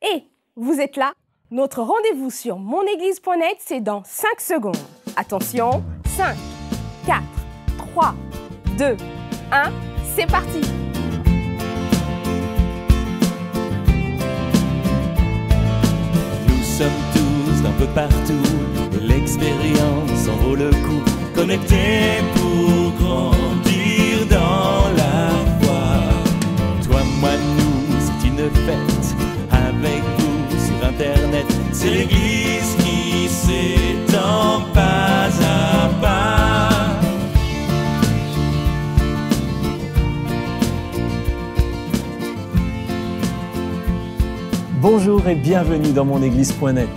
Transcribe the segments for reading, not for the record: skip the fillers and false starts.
Et vous êtes là? Notre rendez-vous sur monéglise.net, c'est dans 5 secondes. Attention, 5, 4, 3, 2, 1, c'est parti! Nous sommes tous d'un peu partout, et l'expérience en vaut le coup. Connectés pour grandir dans la foi. Toi, moi, nous, c'est une fête. Avec vous sur Internet, c'est l'Église qui s'étend pas à pas. Bonjour et bienvenue dans monéglise.net.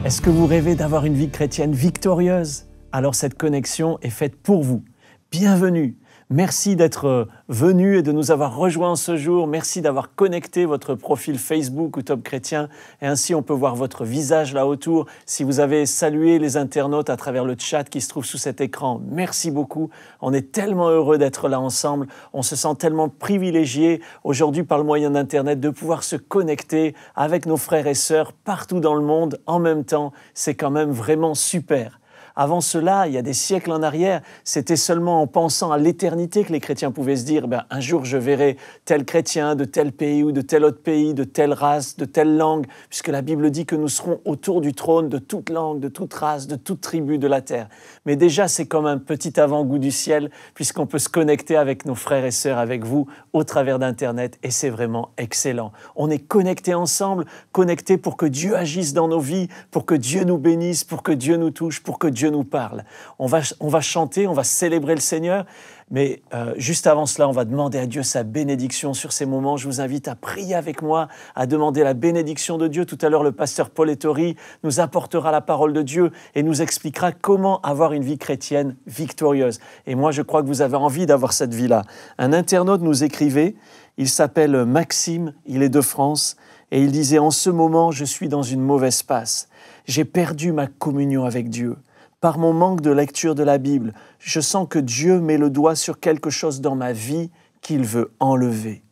Est-ce que vous rêvez d'avoir une vie chrétienne victorieuse? Alors cette connexion est faite pour vous. Bienvenue. Merci d'être venu et de nous avoir rejoints ce jour. Merci d'avoir connecté votre profil Facebook ou Top Chrétien. Et ainsi, on peut voir votre visage là autour. Si vous avez salué les internautes à travers le chat qui se trouve sous cet écran, merci beaucoup. On est tellement heureux d'être là ensemble. On se sent tellement privilégié aujourd'hui par le moyen d'Internet de pouvoir se connecter avec nos frères et sœurs partout dans le monde en même temps. C'est quand même vraiment super. Avant cela, il y a des siècles en arrière, c'était seulement en pensant à l'éternité que les chrétiens pouvaient se dire « un jour je verrai tel chrétien de tel pays ou de tel autre pays, de telle race, de telle langue », puisque la Bible dit que nous serons autour du trône de toute langue, de toute race, de toute tribu de la terre. Mais déjà, c'est comme un petit avant-goût du ciel, puisqu'on peut se connecter avec nos frères et sœurs, avec vous, au travers d'Internet, et c'est vraiment excellent. On est connectés ensemble, connectés pour que Dieu agisse dans nos vies, pour que Dieu nous bénisse, pour que Dieu nous touche, pour que Dieu nous parle. On va chanter, on va célébrer le Seigneur, mais juste avant cela, on va demander à Dieu sa bénédiction sur ces moments. Je vous invite à prier avec moi, à demander la bénédiction de Dieu. Tout à l'heure, le pasteur Paul Ettori nous apportera la parole de Dieu et nous expliquera comment avoir une vie chrétienne victorieuse. Et moi, je crois que vous avez envie d'avoir cette vie-là. Un internaute nous écrivait, il s'appelle Maxime, il est de France, et il disait « En ce moment, je suis dans une mauvaise passe. J'ai perdu ma communion avec Dieu. Par mon manque de lecture de la Bible, je sens que Dieu met le doigt sur quelque chose dans ma vie qu'il veut enlever. »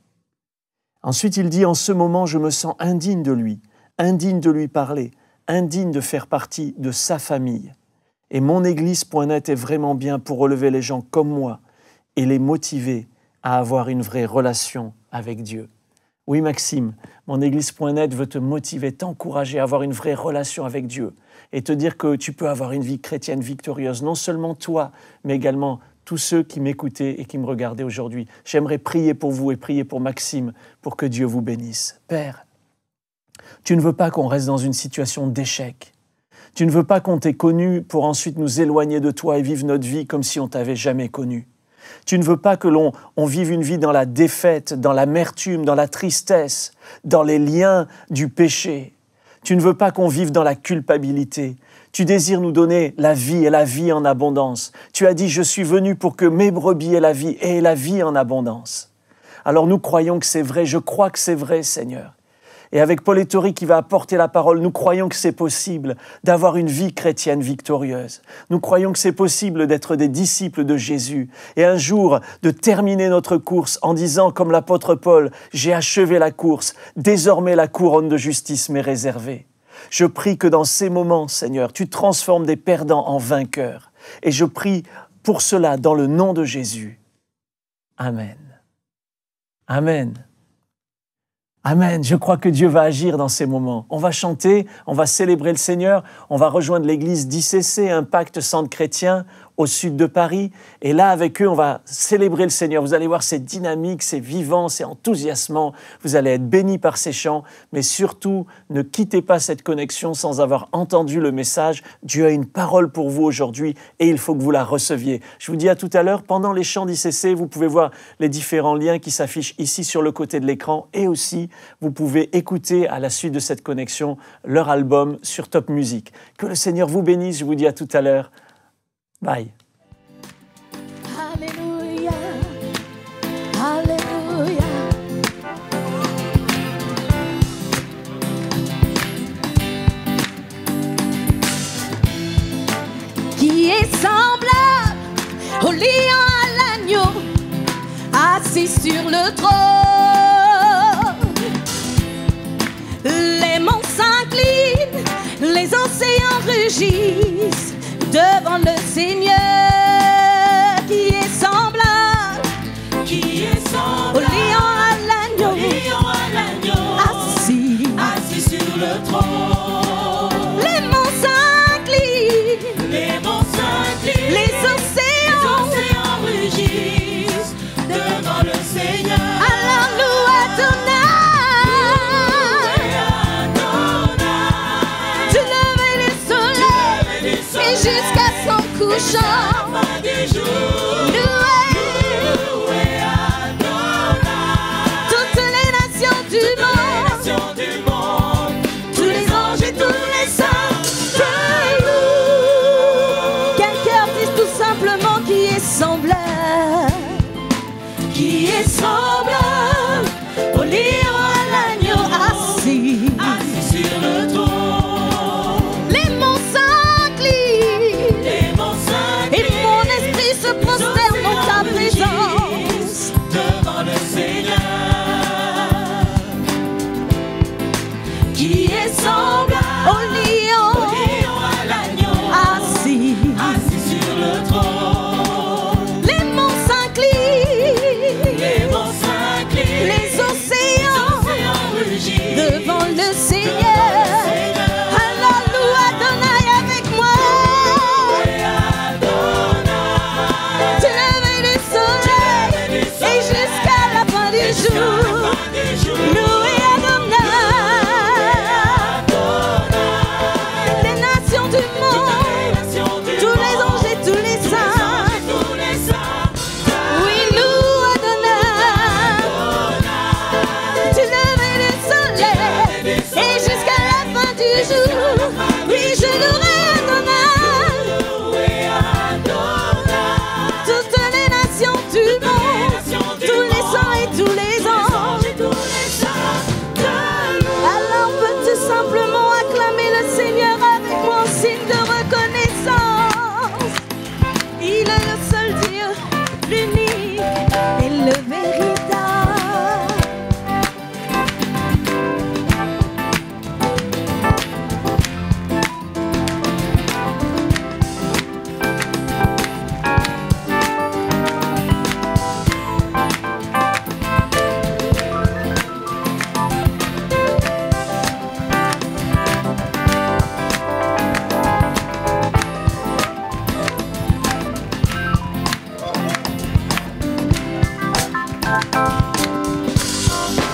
Ensuite, il dit « En ce moment, je me sens indigne de lui parler, indigne de faire partie de sa famille. Et monéglise.net est vraiment bien pour relever les gens comme moi et les motiver à avoir une vraie relation avec Dieu. » Oui, Maxime, monéglise.net veut te motiver, t'encourager à avoir une vraie relation avec Dieu et te dire que tu peux avoir une vie chrétienne victorieuse, non seulement toi, mais également tous ceux qui m'écoutaient et qui me regardaient aujourd'hui. J'aimerais prier pour vous et prier pour Maxime, pour que Dieu vous bénisse. Père, tu ne veux pas qu'on reste dans une situation d'échec. Tu ne veux pas qu'on t'ait connu pour ensuite nous éloigner de toi et vivre notre vie comme si on t'avait jamais connu. Tu ne veux pas que l'on vive une vie dans la défaite, dans l'amertume, dans la tristesse, dans les liens du péché. Tu ne veux pas qu'on vive dans la culpabilité. Tu désires nous donner la vie et la vie en abondance. Tu as dit « Je suis venu pour que mes brebis aient la vie et la vie en abondance. » Alors nous croyons que c'est vrai, je crois que c'est vrai, Seigneur. Et avec Paul Ettori qui va apporter la parole, nous croyons que c'est possible d'avoir une vie chrétienne victorieuse. Nous croyons que c'est possible d'être des disciples de Jésus et un jour de terminer notre course en disant comme l'apôtre Paul, « J'ai achevé la course, désormais la couronne de justice m'est réservée. » Je prie que dans ces moments, Seigneur, tu transformes des perdants en vainqueurs. Et je prie pour cela dans le nom de Jésus. Amen. Amen. Amen. Je crois que Dieu va agir dans ces moments. On va chanter, on va célébrer le Seigneur, on va rejoindre l'église d'ICC, Impact Centre Chrétien, au sud de Paris. Et là, avec eux, on va célébrer le Seigneur. Vous allez voir, c'est dynamique, c'est vivant, c'est enthousiasmant. Vous allez être bénis par ces chants. Mais surtout, ne quittez pas cette connexion sans avoir entendu le message. Dieu a une parole pour vous aujourd'hui et il faut que vous la receviez. Je vous dis à tout à l'heure, pendant les chants d'ICC, vous pouvez voir les différents liens qui s'affichent ici sur le côté de l'écran. Et aussi, vous pouvez écouter à la suite de cette connexion leur album sur Top Music. Que le Seigneur vous bénisse. Je vous dis à tout à l'heure. Bye. Alléluia, Alléluia. Qui est semblable au lion à l'agneau, assis sur le trône. rugissent devant le Seigneur qui est semblable au lion à l'agneau, assis sur le trône. Les monts s'inclinent, les océans rugissent devant le Seigneur. alors nous Adonai, tu levais les soleils et jusqu'à son couchant. Toutes les nations du monde, tous les anges et tous les saints te louent. Quel cœur dise tout simplement qui est semblable au lion à l'agneau assis. Sur le trône, Les monts s'inclinent et mon esprit se prosterne en ta présence. devant le Seigneur, Qui est semblable au lion à l'agneau, assis. assis sur le trône. Les monts s'inclinent, les océans Rugissent devant le Seigneur. Alors nous Adonai avec moi. Tu levais les soleils et jusqu'à la fin du jour. Loué Adonai. Les nations du monde, tous les anges et tous les saints. Oui, loue Adonai. Tu levais les soleils et jusqu'à la fin du jour. Oui, je louerai Adonai. Toutes les nations du monde, tous les saints et tous les anges. Alors peux-tu simplement acclamer le Seigneur avec moi en signe de reconnaissance. Il est le seul Dieu, l'unique et le véritable.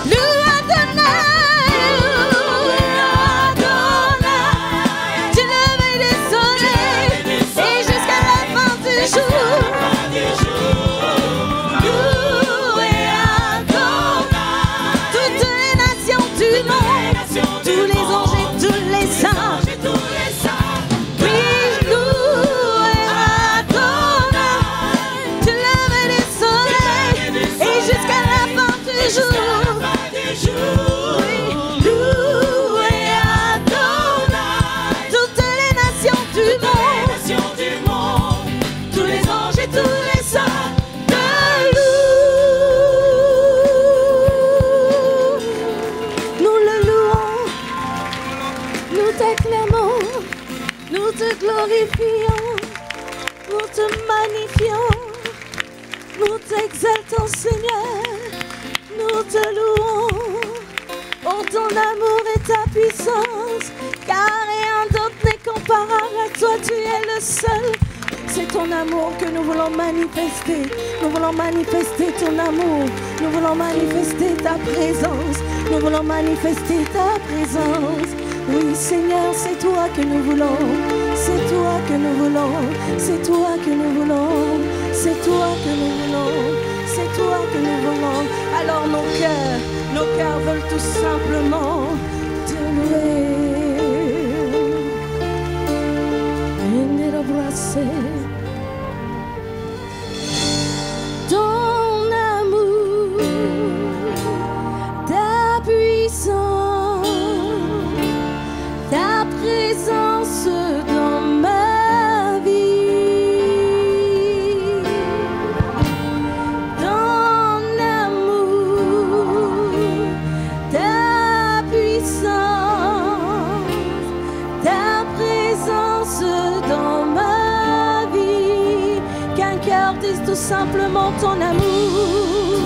Loue Adonai, tu levais les soleils et jusqu'à la fin du jour. Loué Adonai, toutes les nations du monde, tous les anges et tous les saints. Oui, loué Adonai, tu levais les soleils et jusqu'à la fin du jour. Oui, loué Adonai, toutes les nations du monde, tous les anges et tous les saints te louent. Nous le louons, nous t'acclamons, nous te glorifions, nous te magnifions, nous t'exaltons Seigneur, nous te louons. Oh, ton amour et ta puissance, car rien d'autre n'est comparable à toi, tu es le seul. C'est ton amour que nous voulons manifester. Nous voulons manifester ton amour. Nous voulons manifester ta présence. Nous voulons manifester ta présence. Oui, Seigneur, c'est toi que nous voulons. C'est toi que nous voulons. C'est toi que nous voulons. C'est toi que nous voulons. C'est toi que nous voulons. Alors nos cœurs veulent tout simplement te louer. Ton amour, ta puissance, ta présence dans ma vie. Ton amour, ta puissance, ta présence simplement ton amour,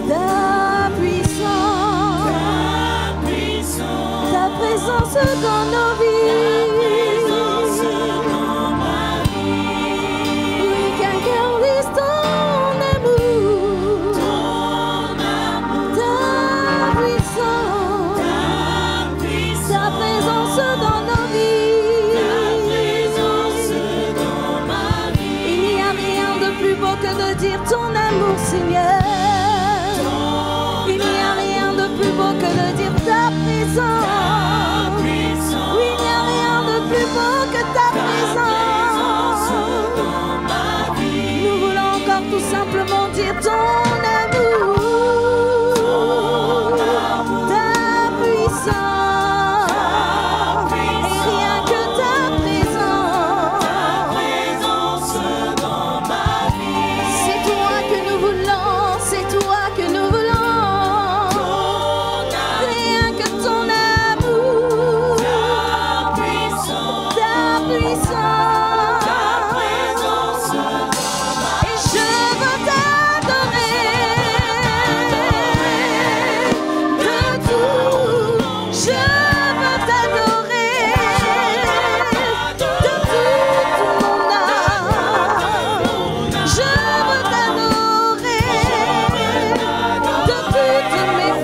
ta puissance, ta présence dans nos vies. Oui, qu'incarnise ton amour, ta puissance, ta présence dans nos vies. Il n'y a rien de plus beau que de dire ton amour, Seigneur. Il n'y a rien de plus beau que de dire ta présence. Oui, il n'y a rien de plus beau que ta présence. Nous voulons encore tout simplement dire ton amour, ta puissance, et rien que ta présence. C'est toi que nous voulons, c'est toi que nous voulons. Rien que ton amour, ta puissance. Et je veux t'adorer de tout. Je veux t'adorer de toute mon âme. Je veux t'adorer de toutes mes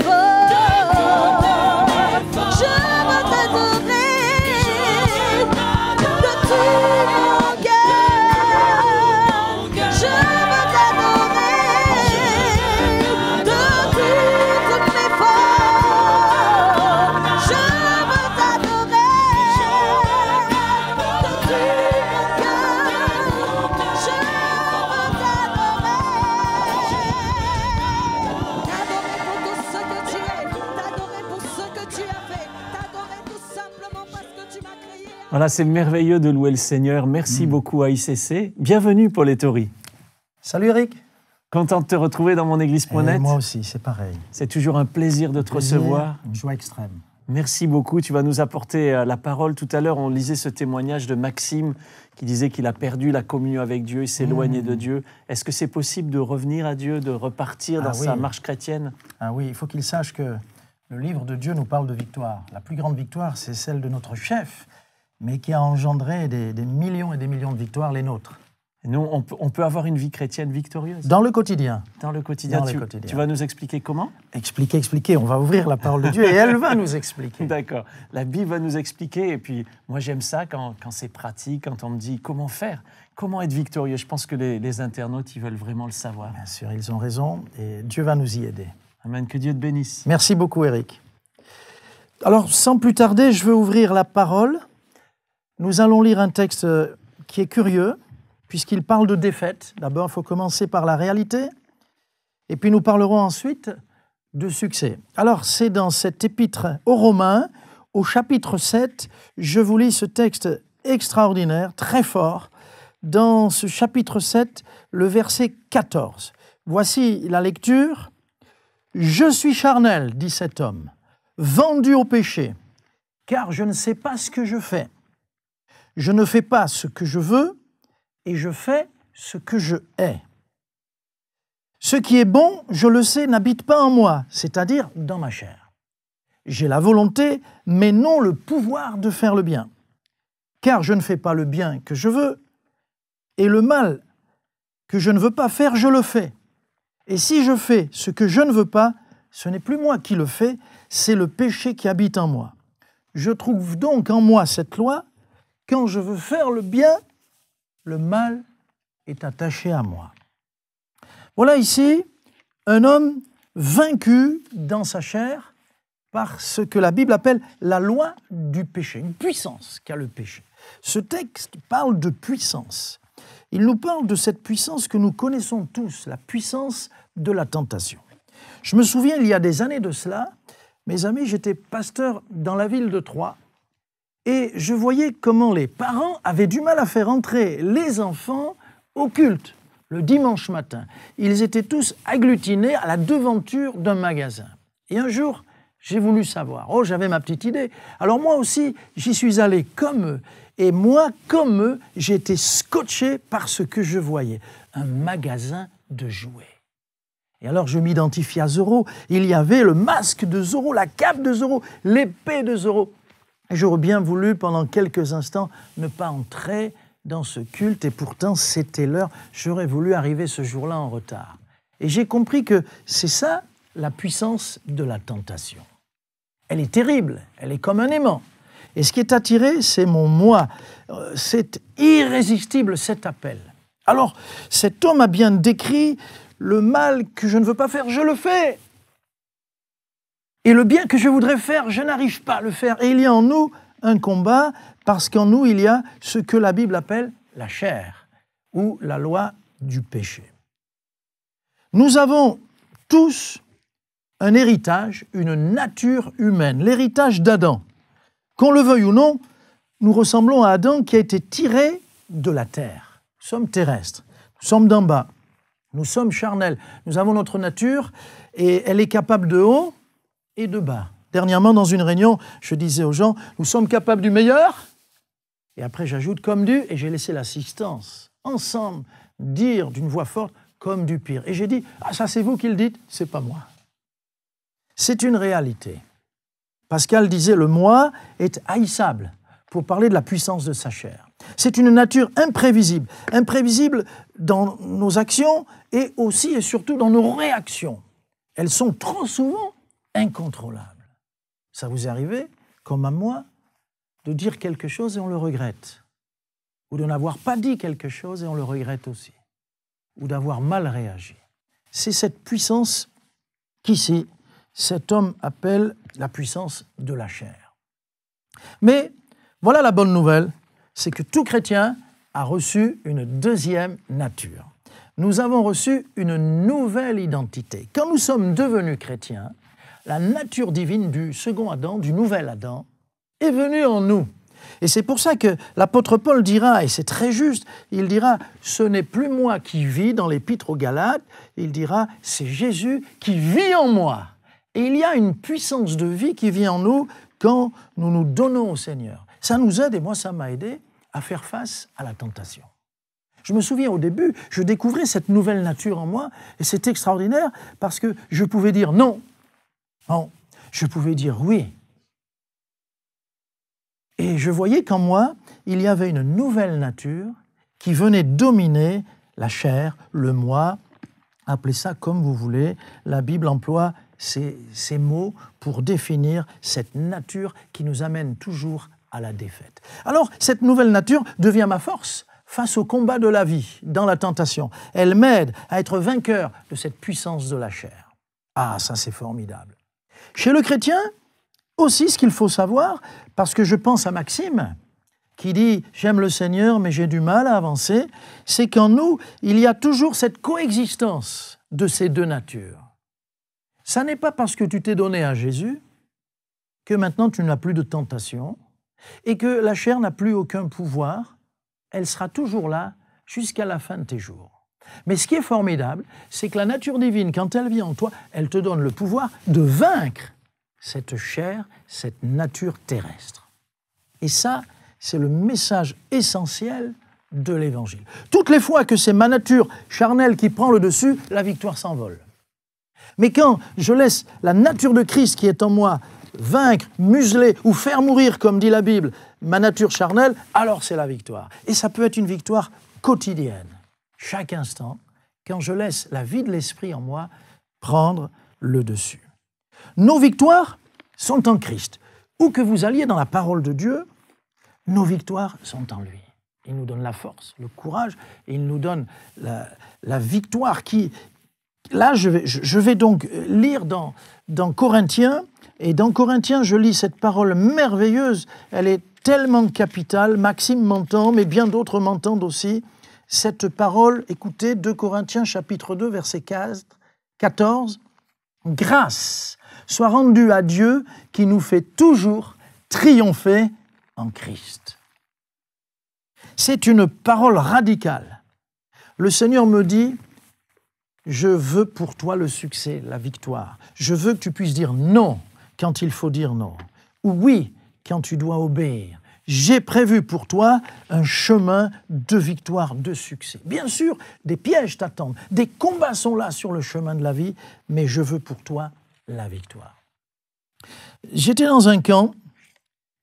forces. Je veux t'adorer de tout mon cœur. Je veux t'adorer de toutes mes forces. Je veux t'adorer de tout mon cœur. Je veux t'adorer pour tout ce que tu es, t'adorer pour ce que tu as fait, t'adorer tout simplement parce que tu m'as créé. Voilà, c'est merveilleux de louer le Seigneur. Merci beaucoup à ICC. Bienvenue, Paul Ettori. Salut Eric. Content de te retrouver dans mon église.net. Moi aussi, c'est pareil. C'est toujours un plaisir de te recevoir. Une joie extrême. Merci beaucoup. Tu vas nous apporter la parole. Tout à l'heure, on lisait ce témoignage de Maxime qui disait qu'il a perdu la communion avec Dieu, il s'est éloigné de Dieu. Est-ce que c'est possible de revenir à Dieu, de repartir dans sa marche chrétienne? Ah oui, il faut qu'il sache que le livre de Dieu nous parle de victoire. La plus grande victoire, c'est celle de notre chef, mais qui a engendré des millions et des millions de victoires, les nôtres. Et nous, on peut avoir une vie chrétienne victorieuse. Dans le quotidien. Dans le quotidien. Tu vas nous expliquer comment? Expliquer. On va ouvrir la parole de Dieu et elle va nous expliquer. D'accord. La Bible va nous expliquer. Et puis, moi, j'aime ça quand c'est pratique, quand on me dit comment faire, comment être victorieux. Je pense que les internautes, ils veulent vraiment le savoir. Bien sûr, ils ont raison et Dieu va nous y aider. Amen. Que Dieu te bénisse. Merci beaucoup, Eric. Alors, sans plus tarder, je veux ouvrir la parole. Nous allons lire un texte qui est curieux, puisqu'il parle de défaite. D'abord, il faut commencer par la réalité, et puis nous parlerons ensuite de succès. Alors, c'est dans cet épître aux Romains, au chapitre 7, je vous lis ce texte extraordinaire, très fort, dans ce chapitre 7, le verset 14. Voici la lecture. « Je suis charnel, dit cet homme, vendu au péché, car je ne sais pas ce que je fais. Je ne fais pas ce que je veux, et je fais ce que je hais. Ce qui est bon, je le sais, n'habite pas en moi, c'est-à-dire dans ma chair. J'ai la volonté, mais non le pouvoir de faire le bien. Car je ne fais pas le bien que je veux, et le mal que je ne veux pas faire, je le fais. Et si je fais ce que je ne veux pas, ce n'est plus moi qui le fais, c'est le péché qui habite en moi. Je trouve donc en moi cette loi, quand je veux faire le bien, le mal est attaché à moi. » Voilà ici un homme vaincu dans sa chair par ce que la Bible appelle la loi du péché, une puissance qu'a le péché. Ce texte parle de puissance. Il nous parle de cette puissance que nous connaissons tous, la puissance de la tentation. Je me souviens, il y a des années de cela, mes amis, j'étais pasteur dans la ville de Troyes et je voyais comment les parents avaient du mal à faire entrer les enfants au culte le dimanche matin. Ils étaient tous agglutinés à la devanture d'un magasin. Et un jour, J'ai voulu savoir. Oh, j'avais ma petite idée. Alors moi aussi, j'y suis allé comme eux. Et moi, comme eux, j'ai été scotché par ce que je voyais. Un magasin de jouets. Et alors je m'identifie à Zorro. Il y avait le masque de Zorro, la cape de Zorro, l'épée de Zorro. Et j'aurais bien voulu, pendant quelques instants, ne pas entrer dans ce culte. Et pourtant, c'était l'heure. J'aurais voulu arriver ce jour-là en retard. Et j'ai compris que c'est ça, la puissance de la tentation. Elle est terrible, elle est comme un aimant. Et ce qui est attiré, c'est mon moi. C'est irrésistible, cet appel. Alors, cet homme a bien décrit le mal que je ne veux pas faire, je le fais. Et le bien que je voudrais faire, je n'arrive pas à le faire. Et il y a en nous un combat, parce qu'en nous, il y a ce que la Bible appelle la chair, ou la loi du péché. Nous avons tous un héritage, une nature humaine, l'héritage d'Adam. Qu'on le veuille ou non, nous ressemblons à Adam qui a été tiré de la terre. Nous sommes terrestres, nous sommes d'en bas, nous sommes charnels, nous avons notre nature et elle est capable de haut et de bas. Dernièrement, dans une réunion, je disais aux gens, nous sommes capables du meilleur, et après j'ajoute comme du, et j'ai laissé l'assistance, ensemble, dire d'une voix forte, comme du pire. Et j'ai dit, ah ça c'est vous qui le dites, c'est pas moi. C'est une réalité. Pascal disait, le moi est haïssable, pour parler de la puissance de sa chair. C'est une nature imprévisible, imprévisible dans nos actions et aussi et surtout dans nos réactions. Elles sont trop souvent incontrôlables. Ça vous est arrivé, comme à moi, de dire quelque chose et on le regrette, ou de n'avoir pas dit quelque chose et on le regrette aussi, ou d'avoir mal réagi. C'est cette puissance qu'ici, cet homme appelle la puissance de la chair. Mais voilà la bonne nouvelle, c'est que tout chrétien a reçu une deuxième nature. Nous avons reçu une nouvelle identité. Quand nous sommes devenus chrétiens, la nature divine du second Adam, du nouvel Adam, est venue en nous. Et c'est pour ça que l'apôtre Paul dira, et c'est très juste, il dira « Ce n'est plus moi qui vis » dans l'épître aux Galates, il dira « C'est Jésus qui vit en moi ». Et il y a une puissance de vie qui vient en nous quand nous nous donnons au Seigneur. Ça nous aide, et moi ça m'a aidé, à faire face à la tentation. Je me souviens au début, je découvrais cette nouvelle nature en moi, et c'est extraordinaire parce que je pouvais dire non. Non, je pouvais dire oui. Et je voyais qu'en moi, il y avait une nouvelle nature qui venait dominer la chair, le moi, appelez ça comme vous voulez. La Bible emploie ces mots pour définir cette nature qui nous amène toujours à la défaite. Alors, cette nouvelle nature devient ma force face au combat de la vie, dans la tentation. Elle m'aide à être vainqueur de cette puissance de la chair. Ah, ça c'est formidable. Chez le chrétien, aussi ce qu'il faut savoir, parce que je pense à Maxime, qui dit « J'aime le Seigneur, mais j'ai du mal à avancer », c'est qu'en nous, il y a toujours cette coexistence de ces deux natures. Ça n'est pas parce que tu t'es donné à Jésus que maintenant tu n'as plus de tentation et que la chair n'a plus aucun pouvoir. Elle sera toujours là jusqu'à la fin de tes jours. Mais ce qui est formidable, c'est que la nature divine, quand elle vient en toi, elle te donne le pouvoir de vaincre cette chair, cette nature terrestre. Et ça, c'est le message essentiel de l'Évangile. Toutes les fois que c'est ma nature charnelle qui prend le dessus, la victoire s'envole. Mais quand je laisse la nature de Christ qui est en moi vaincre, museler ou faire mourir, comme dit la Bible, ma nature charnelle, alors c'est la victoire. Et ça peut être une victoire quotidienne, chaque instant, quand je laisse la vie de l'esprit en moi prendre le dessus. Nos victoires sont en Christ. Où que vous alliez dans la parole de Dieu, nos victoires sont en lui. Il nous donne la force, le courage, et il nous donne la victoire qui... Là, je vais donc lire dans Corinthiens, et dans Corinthiens, je lis cette parole merveilleuse, elle est tellement capitale, Maxime m'entend, mais bien d'autres m'entendent aussi. Cette parole, écoutez, 2 Corinthiens chapitre 2, verset 14, « Grâce soit rendue à Dieu qui nous fait toujours triompher en Christ. » C'est une parole radicale. Le Seigneur me dit, je veux pour toi le succès, la victoire. Je veux que tu puisses dire non quand il faut dire non. Ou oui, quand tu dois obéir. J'ai prévu pour toi un chemin de victoire, de succès. Bien sûr, des pièges t'attendent, des combats sont là sur le chemin de la vie, mais je veux pour toi la victoire. J'étais dans un camp,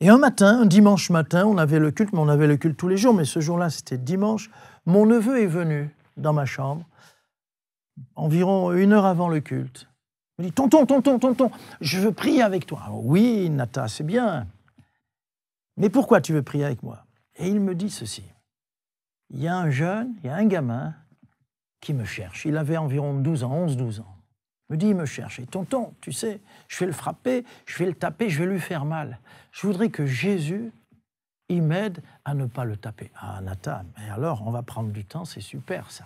et un matin, un dimanche matin, on avait le culte, mais on avait le culte tous les jours, mais ce jour-là, c'était dimanche, mon neveu est venu dans ma chambre, environ 1 heure avant le culte. Il me dit, tonton, je veux prier avec toi. Alors, oui, Nata, c'est bien. Mais pourquoi tu veux prier avec moi? Et il me dit ceci. Il y a un jeune, il y a un gamin qui me cherche. Il avait environ 12 ans, 11-12 ans. Il me dit, il me cherche. Et tonton, tu sais, je vais le frapper, je vais le taper, je vais lui faire mal. Je voudrais que Jésus, il m'aide à ne pas le taper. Ah, Nata, mais alors, on va prendre du temps, c'est super ça.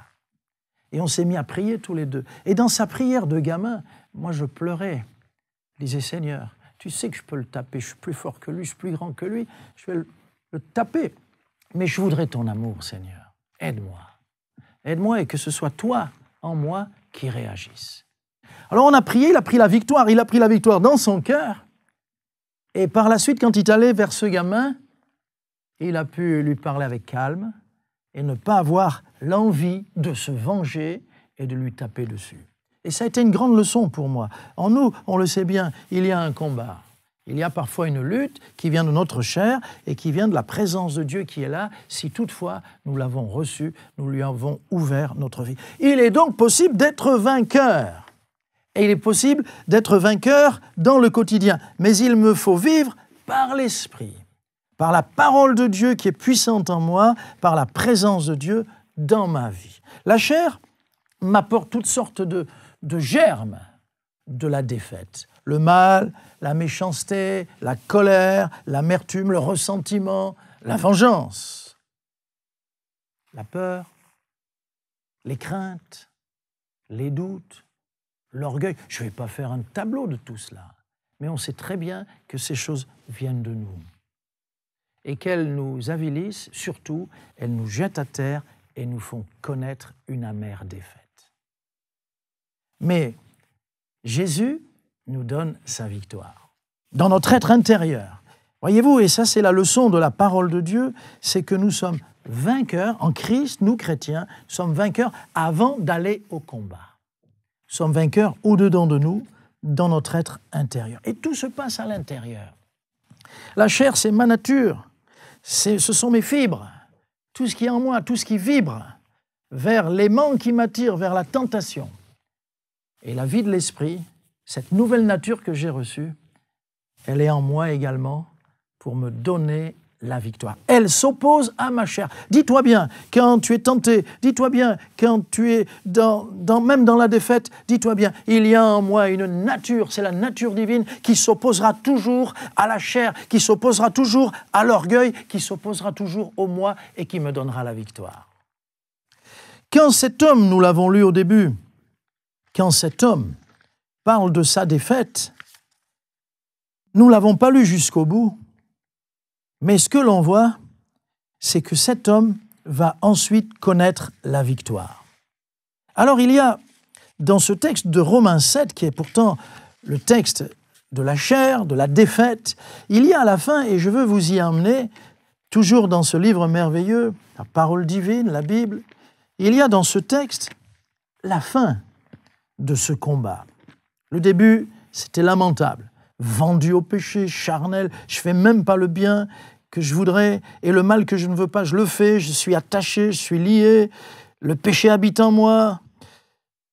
Et on s'est mis à prier tous les deux. Et dans sa prière de gamin, moi je pleurais. Je disais, Seigneur, tu sais que je peux le taper, je suis plus fort que lui, je suis plus grand que lui, je vais le taper. Mais je voudrais ton amour, Seigneur. Aide-moi. Aide-moi et que ce soit toi, en moi, qui réagisse. Alors on a prié, il a pris la victoire dans son cœur. Et par la suite, quand il est allé vers ce gamin, il a pu lui parler avec calme et ne pas avoir l'envie de se venger et de lui taper dessus. Et ça a été une grande leçon pour moi. En nous, on le sait bien, il y a un combat. Il y a parfois une lutte qui vient de notre chair et qui vient de la présence de Dieu qui est là, si toutefois nous l'avons reçu, nous lui avons ouvert notre vie. Il est donc possible d'être vainqueur. Et il est possible d'être vainqueur dans le quotidien. Mais il me faut vivre par l'Esprit, par la parole de Dieu qui est puissante en moi, par la présence de Dieu dans ma vie. La chair m'apporte toutes sortes de germes de la défaite. Le mal, la méchanceté, la colère, l'amertume, le ressentiment, la vengeance, la peur, les craintes, les doutes, l'orgueil. Je ne vais pas faire un tableau de tout cela, mais on sait très bien que ces choses viennent de nous et qu'elles nous avilissent, surtout, elles nous jettent à terre et nous font connaître une amère défaite. Mais Jésus nous donne sa victoire dans notre être intérieur. Voyez-vous, et ça c'est la leçon de la parole de Dieu, c'est que nous sommes vainqueurs en Christ, nous chrétiens, nous sommes vainqueurs avant d'aller au combat. Nous sommes vainqueurs au-dedans de nous, dans notre être intérieur. Et tout se passe à l'intérieur. La chair, c'est ma nature, ce sont mes fibres, tout ce qui est en moi, tout ce qui vibre vers l'aimant qui m'attire, vers la tentation. Et la vie de l'esprit, cette nouvelle nature que j'ai reçue, elle est en moi également pour me donner la victoire. Elle s'oppose à ma chair. Dis-toi bien, quand tu es tenté, dis-toi bien, quand tu es même dans la défaite, dis-toi bien, il y a en moi une nature, c'est la nature divine qui s'opposera toujours à la chair, qui s'opposera toujours à l'orgueil, qui s'opposera toujours au moi et qui me donnera la victoire. Quand cet homme, nous l'avons lu au début, quand cet homme parle de sa défaite, nous ne l'avons pas lu jusqu'au bout, mais ce que l'on voit, c'est que cet homme va ensuite connaître la victoire. Alors il y a, dans ce texte de Romains 7, qui est pourtant le texte de la chair, de la défaite, il y a à la fin, et je veux vous y emmener, toujours dans ce livre merveilleux, la parole divine, la Bible, il y a dans ce texte la fin de ce combat. Le début, c'était lamentable. Vendu au péché, charnel, je ne fais même pas le bien que je voudrais, et le mal que je ne veux pas, je le fais, je suis attaché, je suis lié, le péché habite en moi,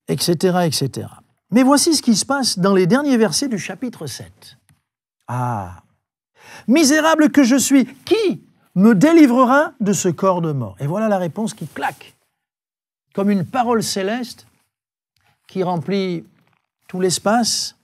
etc., etc. Mais voici ce qui se passe dans les derniers versets du chapitre 7. Ah, misérable que je suis, qui me délivrera de ce corps de mort? Et voilà la réponse qui claque, comme une parole céleste qui remplit tout l'espace.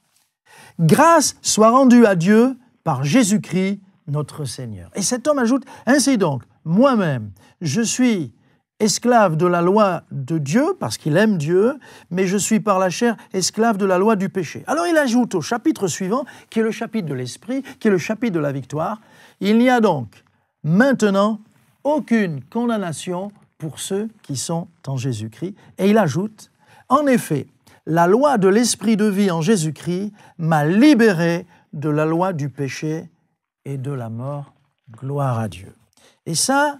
Grâce soit rendue à Dieu par Jésus-Christ, notre Seigneur. Et cet homme ajoute, ainsi donc, moi-même, je suis esclave de la loi de Dieu, parce qu'il aime Dieu, mais je suis par la chair esclave de la loi du péché. Alors il ajoute au chapitre suivant, qui est le chapitre de l'Esprit, qui est le chapitre de la victoire, il n'y a donc maintenant aucune condamnation pour ceux qui sont en Jésus-Christ. Et il ajoute, en effet, la loi de l'Esprit de vie en Jésus-Christ m'a libéré de la loi du péché et de la mort. Gloire à Dieu. Et ça,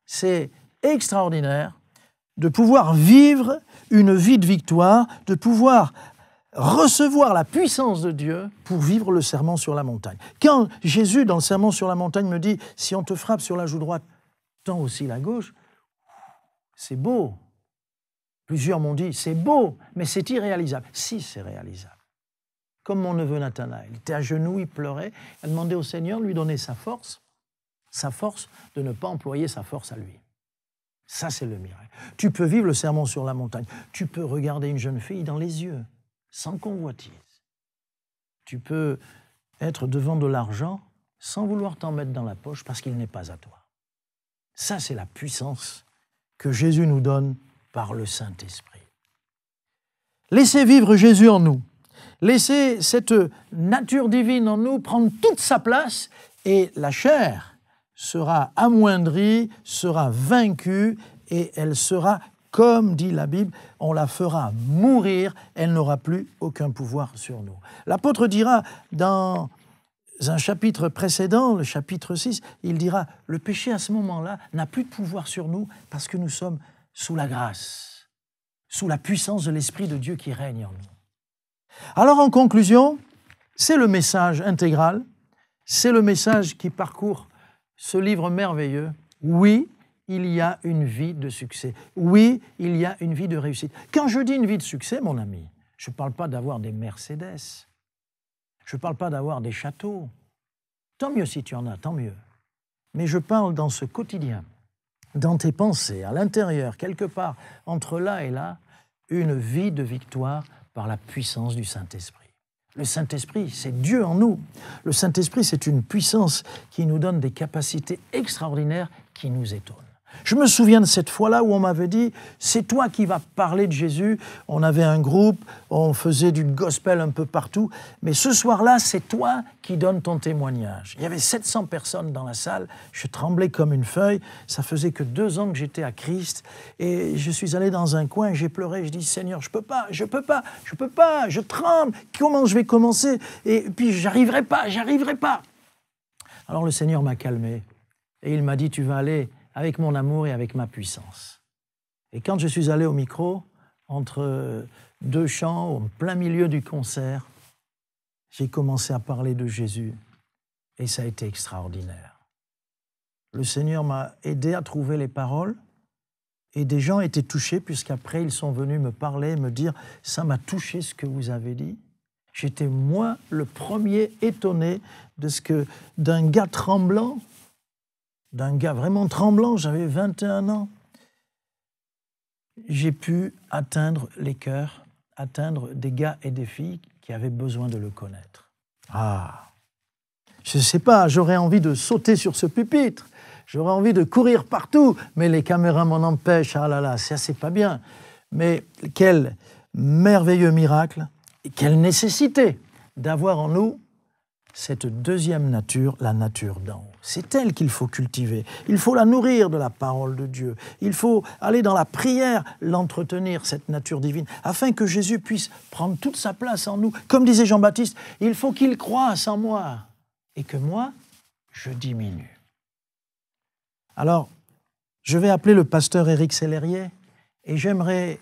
c'est extraordinaire de pouvoir vivre une vie de victoire, de pouvoir recevoir la puissance de Dieu pour vivre le sermon sur la montagne. Quand Jésus, dans le sermon sur la montagne, me dit « Si on te frappe sur la joue droite, tends aussi la gauche », c'est beau. Plusieurs m'ont dit « C'est beau, mais c'est irréalisable. » Si, c'est réalisable. Comme mon neveu Nathanaël. Il était à genoux, il pleurait, il a demandé au Seigneur de lui donner sa force de ne pas employer sa force à lui. Ça, c'est le miracle. Tu peux vivre le sermon sur la montagne. Tu peux regarder une jeune fille dans les yeux, sans convoitise. Tu peux être devant de l'argent sans vouloir t'en mettre dans la poche parce qu'il n'est pas à toi. Ça, c'est la puissance que Jésus nous donne par le Saint-Esprit. Laissez vivre Jésus en nous. Laissez cette nature divine en nous prendre toute sa place et la chair sera amoindrie, sera vaincue et elle sera, comme dit la Bible, on la fera mourir, elle n'aura plus aucun pouvoir sur nous. L'apôtre dira dans un chapitre précédent, le chapitre 6, il dira « Le péché à ce moment-là n'a plus de pouvoir sur nous parce que nous sommes sous la grâce, sous la puissance de l'Esprit de Dieu qui règne en nous. » Alors en conclusion, c'est le message intégral, c'est le message qui parcourt ce livre merveilleux. Oui, il y a une vie de succès. Oui, il y a une vie de réussite. Quand je dis une vie de succès, mon ami, je ne parle pas d'avoir des Mercedes. Je ne parle pas d'avoir des châteaux. Tant mieux si tu en as, tant mieux. Mais je parle dans ce quotidien, dans tes pensées, à l'intérieur, quelque part, entre là et là, une vie de victoire par la puissance du Saint-Esprit. Le Saint-Esprit, c'est Dieu en nous. Le Saint-Esprit, c'est une puissance qui nous donne des capacités extraordinaires qui nous étonnent. Je me souviens de cette fois-là où on m'avait dit « C'est toi qui vas parler de Jésus ». On avait un groupe, on faisait du gospel un peu partout. Mais ce soir-là, c'est toi qui donnes ton témoignage. Il y avait 700 personnes dans la salle. Je tremblais comme une feuille. Ça faisait que 2 ans que j'étais à Christ. Et je suis allé dans un coin, j'ai pleuré. Je dis « Seigneur, je peux pas, je tremble. Comment je vais commencer ? Et puis, j'arriverai pas. » Alors le Seigneur m'a calmé. Et il m'a dit « Tu vas aller avec mon amour et avec ma puissance. » Et quand je suis allé au micro, entre 2 chants, au plein milieu du concert, j'ai commencé à parler de Jésus et ça a été extraordinaire. Le Seigneur m'a aidé à trouver les paroles et des gens étaient touchés puisqu'après ils sont venus me parler, me dire « Ça m'a touché ce que vous avez dit ». J'étais moi le premier étonné d'un gars tremblant, d'un gars vraiment tremblant, j'avais 21 ans. J'ai pu atteindre les cœurs, atteindre des gars et des filles qui avaient besoin de le connaître. Ah, je ne sais pas, j'aurais envie de sauter sur ce pupitre, j'aurais envie de courir partout, mais les caméras m'en empêchent, ah là là, ça c'est pas bien. Mais quel merveilleux miracle, et quelle nécessité d'avoir en nous cette deuxième nature, la nature d'en haut. C'est elle qu'il faut cultiver. Il faut la nourrir de la parole de Dieu. Il faut aller dans la prière, l'entretenir, cette nature divine, afin que Jésus puisse prendre toute sa place en nous. Comme disait Jean-Baptiste, il faut qu'il croisse en moi et que moi, je diminue. Alors, je vais appeler le pasteur Éric Sellerier et j'aimerais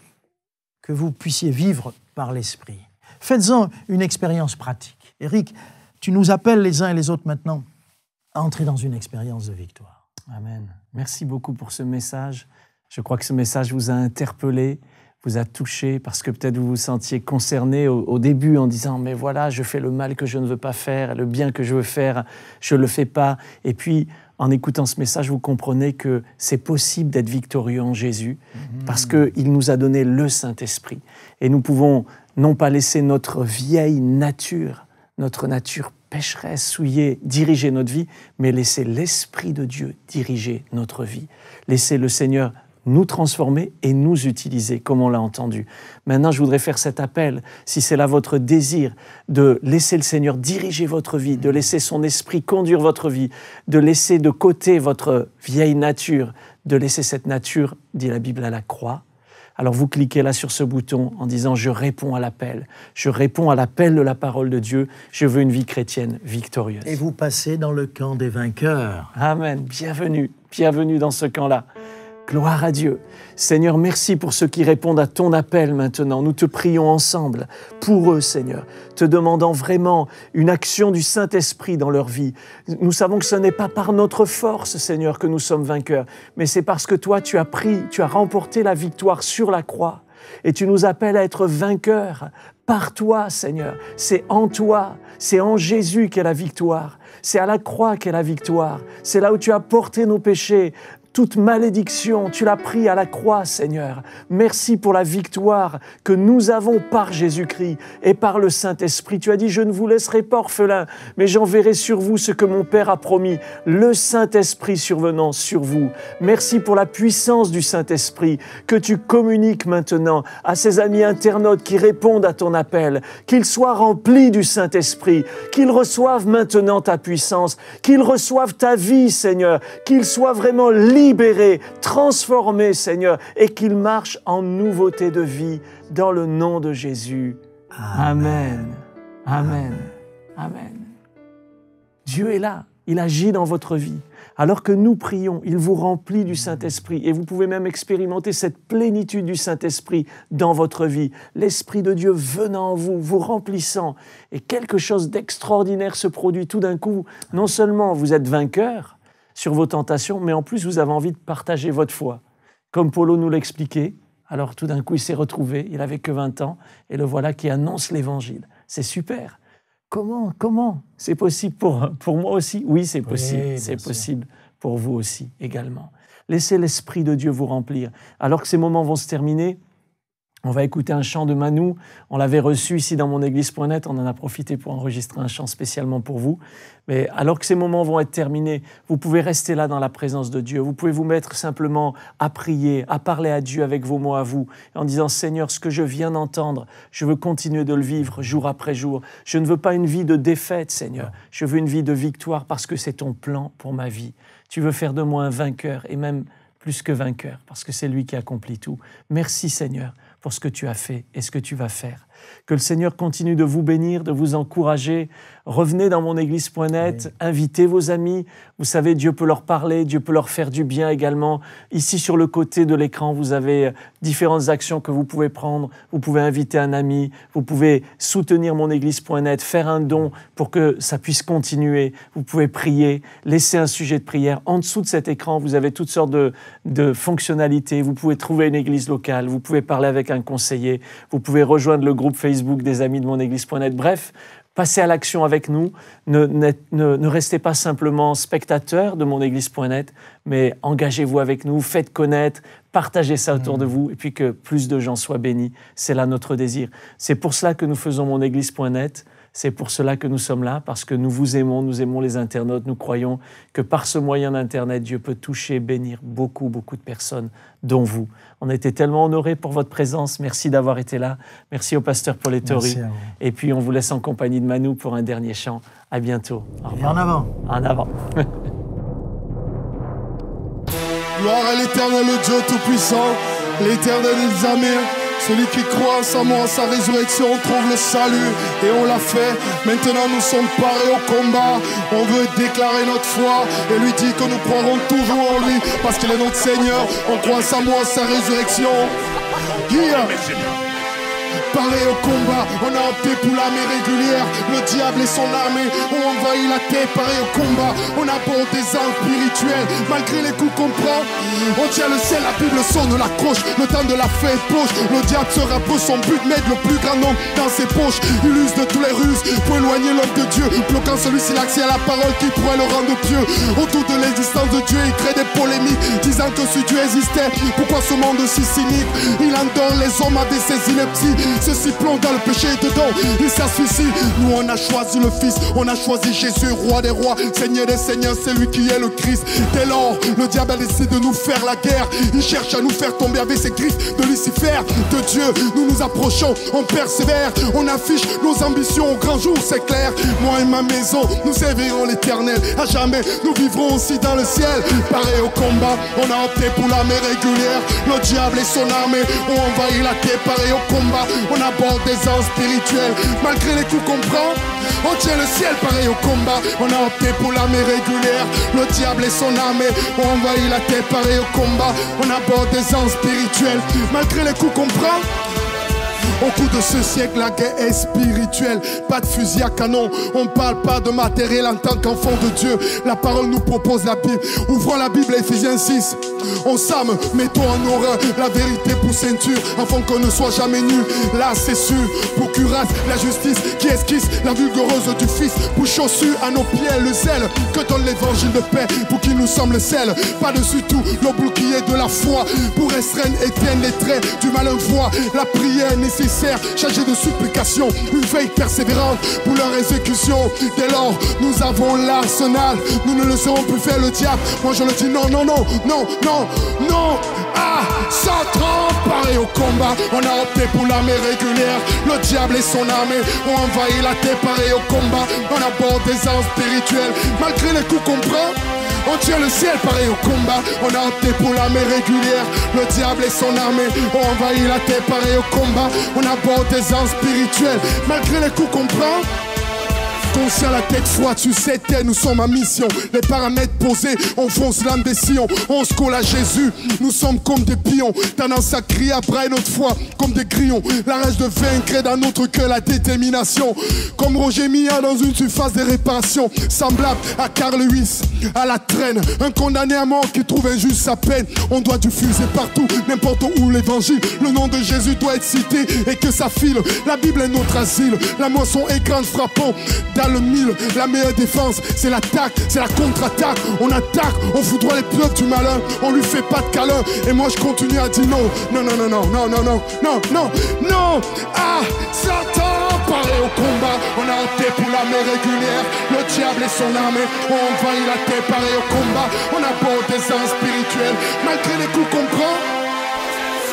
que vous puissiez vivre par l'Esprit. Faites-en une expérience pratique. Éric, tu nous appelles les uns et les autres maintenant à entrer dans une expérience de victoire. Amen. Merci beaucoup pour ce message. Je crois que ce message vous a interpellé, vous a touché, parce que peut-être vous vous sentiez concerné au début en disant « Mais voilà, je fais le mal que je ne veux pas faire, le bien que je veux faire, je ne le fais pas. » Et puis, en écoutant ce message, vous comprenez que c'est possible d'être victorieux en Jésus, parce qu'il nous a donné le Saint-Esprit. Et nous pouvons non pas laisser notre vieille nature, notre nature pécheresse, souillée, diriger notre vie, mais laisser l'Esprit de Dieu diriger notre vie. Laisser le Seigneur nous transformer et nous utiliser, comme on l'a entendu. Maintenant, je voudrais faire cet appel, si c'est là votre désir, de laisser le Seigneur diriger votre vie, de laisser son Esprit conduire votre vie, de laisser de côté votre vieille nature, de laisser cette nature, dit la Bible, à la croix, Alors vous cliquez là sur ce bouton en disant « Je réponds à l'appel. Je réponds à l'appel de la parole de Dieu. Je veux une vie chrétienne victorieuse. » Et vous passez dans le camp des vainqueurs. Amen. Bienvenue. Bienvenue dans ce camp-là. Gloire à Dieu. Seigneur, merci pour ceux qui répondent à ton appel maintenant. Nous te prions ensemble pour eux, Seigneur, te demandant vraiment une action du Saint-Esprit dans leur vie. Nous savons que ce n'est pas par notre force, Seigneur, que nous sommes vainqueurs, mais c'est parce que toi, tu as remporté la victoire sur la croix. Et tu nous appelles à être vainqueurs par toi, Seigneur. C'est en toi, c'est en Jésus qu'est la victoire. C'est à la croix qu'est la victoire. C'est là où tu as porté nos péchés. Toute malédiction, tu l'as pris à la croix, Seigneur. Merci pour la victoire que nous avons par Jésus-Christ et par le Saint-Esprit. Tu as dit, je ne vous laisserai pas orphelins, mais j'enverrai sur vous ce que mon Père a promis, le Saint-Esprit survenant sur vous. Merci pour la puissance du Saint-Esprit que tu communiques maintenant à ces amis internautes qui répondent à ton appel, qu'ils soient remplis du Saint-Esprit, qu'ils reçoivent maintenant ta puissance, qu'ils reçoivent ta vie, Seigneur, qu'ils soient vraiment libérés, transformés, Seigneur, et qu'ils marchent en nouveauté de vie dans le nom de Jésus. Amen. Amen. Amen. Dieu est là, il agit dans votre vie. Alors que nous prions, il vous remplit du Saint-Esprit et vous pouvez même expérimenter cette plénitude du Saint-Esprit dans votre vie. L'Esprit de Dieu venant en vous, vous remplissant et quelque chose d'extraordinaire se produit tout d'un coup. Non seulement vous êtes vainqueur sur vos tentations, mais en plus vous avez envie de partager votre foi. Comme Paulo nous l'expliquait, alors tout d'un coup il s'est retrouvé, il n'avait que 20 ans et le voilà qui annonce l'Évangile. C'est super. Comment c'est possible pour moi aussi? Oui, c'est possible. Oui, c'est possible pour vous aussi également. Laissez l'Esprit de Dieu vous remplir. Alors que ces moments vont se terminer, on va écouter un chant de Manu. On l'avait reçu ici dans monéglise.net. On en a profité pour enregistrer un chant spécialement pour vous. Mais alors que ces moments vont être terminés, vous pouvez rester là dans la présence de Dieu. Vous pouvez vous mettre simplement à prier, à parler à Dieu avec vos mots à vous, en disant « Seigneur, ce que je viens d'entendre, je veux continuer de le vivre jour après jour. Je ne veux pas une vie de défaite, Seigneur. Je veux une vie de victoire parce que c'est ton plan pour ma vie. Tu veux faire de moi un vainqueur et même plus que vainqueur parce que c'est lui qui accomplit tout. Merci, Seigneur, pour ce que tu as fait et ce que tu vas faire. Que le Seigneur continue de vous bénir, de vous encourager. Revenez dans monéglise.net, oui. Invitez vos amis. Vous savez, Dieu peut leur parler, Dieu peut leur faire du bien également. Ici, sur le côté de l'écran, vous avez différentes actions que vous pouvez prendre. Vous pouvez inviter un ami, vous pouvez soutenir monéglise.net, faire un don pour que ça puisse continuer. Vous pouvez prier, laisser un sujet de prière. En dessous de cet écran, vous avez toutes sortes de fonctionnalités. Vous pouvez trouver une église locale, vous pouvez parler avec un conseiller, vous pouvez rejoindre le groupe Facebook des amis de monéglise.net. Bref, passez à l'action avec nous. Ne restez pas simplement spectateurs de monéglise.net, mais engagez-vous avec nous, faites connaître, partagez ça autour de vous, et puis que plus de gens soient bénis. C'est là notre désir. C'est pour cela que nous faisons monéglise.net. C'est pour cela que nous sommes là, parce que nous vous aimons, nous aimons les internautes, nous croyons que par ce moyen d'Internet, Dieu peut toucher, bénir beaucoup de personnes, dont vous. On a été tellement honorés pour votre présence. Merci d'avoir été là. Merci au pasteur Polettori. Et puis on vous laisse en compagnie de Manu pour un dernier chant. À bientôt. Et en avant. En avant. Gloire à l'Éternel, le Dieu Tout-Puissant, l'Éternel des armées. Celui qui croit en sa mort, en sa résurrection, trouve le salut. Et on l'a fait. Maintenant, nous sommes parés au combat. On veut déclarer notre foi et lui dire que nous croirons toujours en lui parce qu'il est notre Seigneur. On croit en sa mort, en sa résurrection. Paré au combat, on a opté pour l'armée régulière. Le diable et son armée ont envahi la terre. Paré au combat, on aborde des armes spirituelles. Malgré les coups qu'on prend, on tient le ciel, la Bible sonne la cloche. Le temps de la fête poche, le diable se rapproche. Son but mettre le plus grand nombre dans ses poches. Il use de tous les ruses pour éloigner l'homme de Dieu, bloquant celui-ci l'accès à la parole qui pourrait le rendre pieux. Autour de l'existence de Dieu, il crée des polémiques, disant que si Dieu existait, pourquoi ce monde si cynique? Il endort les hommes, avait saisi les psys. Ceux-ci plongent dans le péché dedans, ils s'asphyxient. Nous on a choisi le Fils, on a choisi Jésus, roi des rois, Seigneur des seigneurs, c'est lui qui est le Christ. Dès lors, le diable a décidé de nous faire la guerre. Il cherche à nous faire tomber avec ses griffes de Lucifer. De Dieu, nous nous approchons, on persévère, on affiche nos ambitions au grand grand jour s'éclaire. Moi et ma maison, nous servirons l'Éternel. À jamais, nous vivrons aussi dans le ciel. Pareil au combat, on a opté pour la mer régulière. Le diable et son armée ont envahi la terre. Pareil au combat, on aborde des anges spirituels. Malgré les coups qu'on prend, on tient le ciel. Pareil au combat, on a opté pour l'armée régulière. Le diable et son armée ont envahi la terre. Pareil au combat, on aborde des anges spirituels. Malgré les coups qu'on prend, au cours de ce siècle, la guerre est spirituelle. Pas de fusil à canon, on parle pas de matériel en tant qu'enfant de Dieu. La parole nous propose la Bible. Ouvrons la Bible, Éphésiens 6. On s'arme, mettons en horreur la vérité pour ceinture, afin qu'on ne soit jamais nu. Là, c'est sûr, pour cuirasse, la justice qui esquisse la vulgueuse du Fils. Pour chaussure à nos pieds, le zèle que donne l'évangile de paix, pour qui nous sommes le sel. Par-dessus tout, le bouclier de la foi, pour restreindre et éteindre les traits du malin voix. La prière nécessaire, chargée de supplication, une veille persévérante pour leur exécution. Dès lors, nous avons l'arsenal, nous ne laisserons plus faire le diable. Moi je le dis non, non, non, non, non, non. Ah, Satan, pareil au combat, on a opté pour l'armée régulière. Le diable et son armée ont envahi la terre. Pareil au combat, on aborde des anges spirituels. Malgré les coups qu'on prend, on tient le ciel. Pareil au combat, on a opté pour l'armée régulière. Le diable et son armée ont envahi la terre. Pareil au combat, on aborde des anges spirituels. Malgré les coups qu'on prend, conscient la tête froide, tu sais, nous sommes à mission. Les paramètres posés, on fonce l'âme des sillons. On se colle à Jésus, nous sommes comme des pions. Tendance à crier à brailler notre foi comme des grillons. La rage de vaincre est dans notre cœur, la détermination. Comme Roger Milla dans une surface de réparation. Semblable à Carl Lewis, à la traîne. Un condamné à mort qui trouve injuste sa peine. On doit diffuser partout, n'importe où l'évangile. Le nom de Jésus doit être cité et que ça file. La Bible est notre asile. La moisson est grande, frappant. Dans le mille, la meilleure défense, c'est l'attaque, c'est la contre-attaque. On attaque, on foudroie les pieuvres du malin, on lui fait pas de câlin. Et moi je continue à dire non, non, non, non, non, non, non, non, non, non, non. Ah, Satan, pareil au combat, on a opté pour l'armée régulière. Le diable et son armée ont envahi la terre. Pareil au combat, on aborde des anges spirituels. Malgré les coups qu'on prend,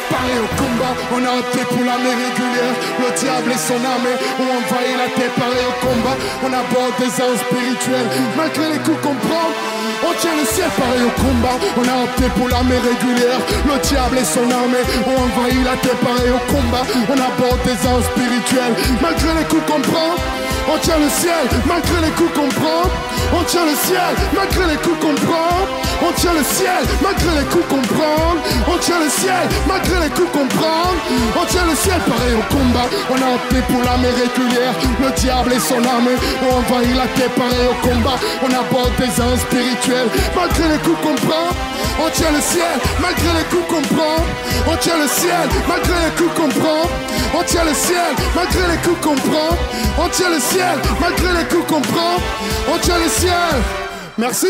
pareil au combat, on a opté pour l'armée régulière. Le diable et son armée ont envahi la terre. Pareil au combat, on aborde des anges spirituels. Malgré les coups qu'on prend, on tient le ciel. Pareil au combat, on a opté pour l'armée régulière. Le diable et son armée ont envahi la terre. Pareil au combat, on aborde des anges spirituels. Malgré les coups qu'on prend, on tient le ciel. Malgré les coups qu'on prend, on tient le ciel. Malgré les coups qu'on prend, on tient le ciel. Malgré les coups qu'on prend, on tient le ciel. Malgré les coups qu'on prend, on tient le ciel. Pareil au combat, on a opté pour l'armée régulière. Le diable et son armée ont envahi la terre. Pareil au combat, on aborde des anges spirituels. Malgré les coups qu'on prend, on tient le ciel. Malgré les coups qu'on prend, on tient le ciel. Malgré les coups qu'on prend, on tient le ciel. Malgré les coups qu'on prend, on tient le ciel. Malgré les coups qu'on prend, on tient le ciel. Merci.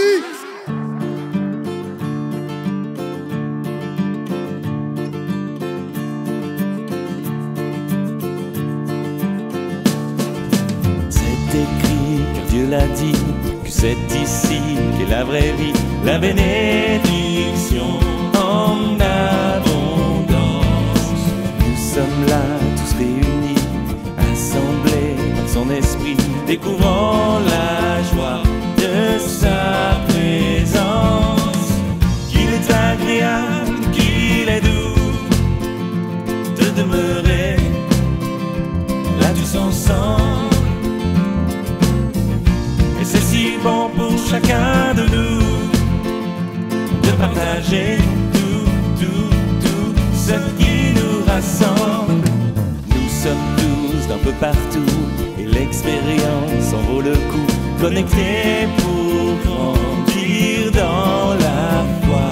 C'est écrit, car Dieu l'a dit, que c'est ici qu'est la vraie vie, la bénédiction en abondance. Nous sommes là tous réunis, assemblés dans son esprit, découvrant la joie de sa présence. Qu'il est agréable, qu'il est doux de demeurer là tous ensemble. Et c'est si bon pour chacun de nous de partager tout ce qui nous rassemble. Nous sommes tous d'un peu partout et l'expérience en vaut le coup. Connectés pour grandir dans la foi.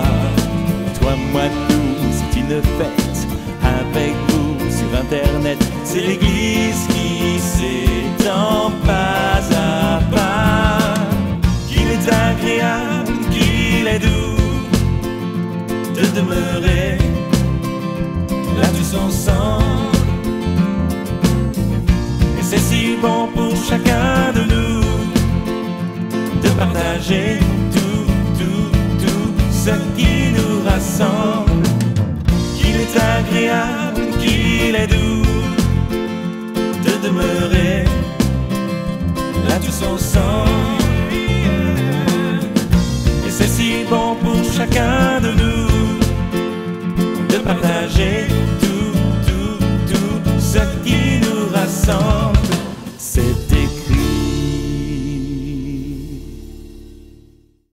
Toi, moi, nous, c'est une fête avec vous sur internet. C'est l'église qui s'étend pas à pas. Qu'il est agréable, qu'il est doux de demeurer là tous ensemble. Et c'est si bon pour chacun de nous de partager tout ce qui nous rassemble. Qu'il est agréable, qu'il est doux de demeurer ensemble.